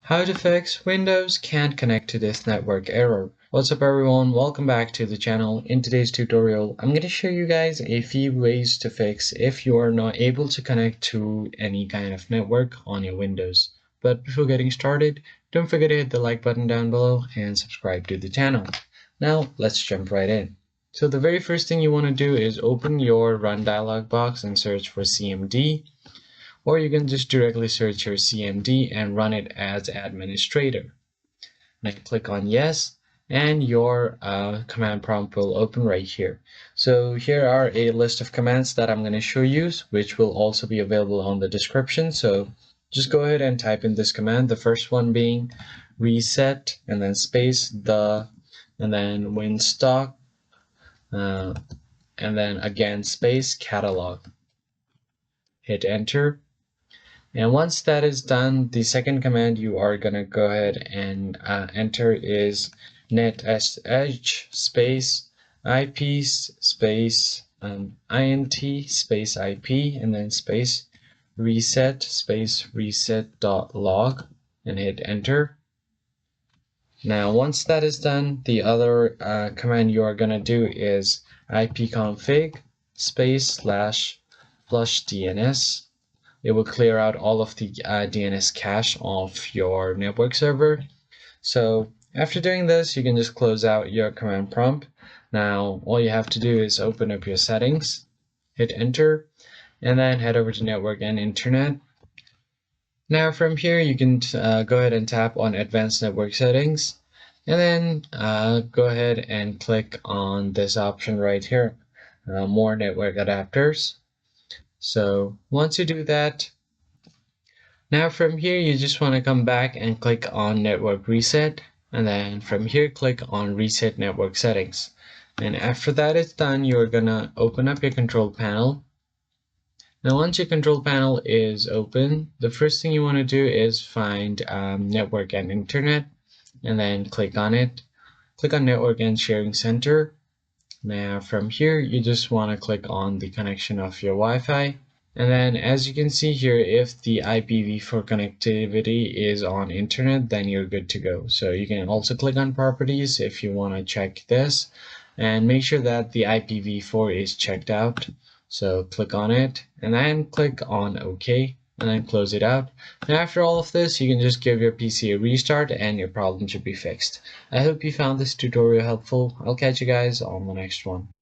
How to fix Windows can't connect to this network error. What's up everyone, welcome back to the channel. In today's tutorial, I'm going to show you guys a few ways to fix if you are not able to connect to any kind of network on your Windows. But before getting started, don't forget to hit the like button down below and subscribe to the channel. Now let's jump right in. So the very first thing you want to do is open your run dialog box and search for CMD. Or you can just directly search your CMD and run it as administrator. Now click on yes, and your command prompt will open right here. So here are a list of commands that I'm going to show you, which will also be available on the description. So just go ahead and type in this command. The first one being reset, and then space the, and then winsock, and then again space catalog. Hit enter. And once that is done, the second command you are going to go ahead and enter is netsh space IP space int space IP and then space reset.log and hit enter. Now once that is done, the other command you are going to do is ipconfig space / flushdns. It will clear out all of the DNS cache of your network server. So after doing this, you can just close out your command prompt. Now all you have to do is open up your settings, hit enter, and then head over to network and internet. Now from here you can go ahead and tap on advanced network settings, and then go ahead and click on this option right here, more network adapters. So once you do that, now from here you just want to come back and click on network reset, and then from here click on reset network settings. And after that is done, you're gonna open up your control panel. Now once your control panel is open, the first thing you want to do is find network and internet, and then click on it. Click on network and sharing center. Now from here you just want to click on the connection of your Wi-Fi, and then as you can see here, if the IPv4 connectivity is on internet, then you're good to go. So you can also click on properties if you want to check this, and make sure that the IPv4 is checked out. So click on it and then click on OK, and then close it out. And after all of this, you can just give your PC a restart and your problem should be fixed. I hope you found this tutorial helpful. I'll catch you guys on the next one.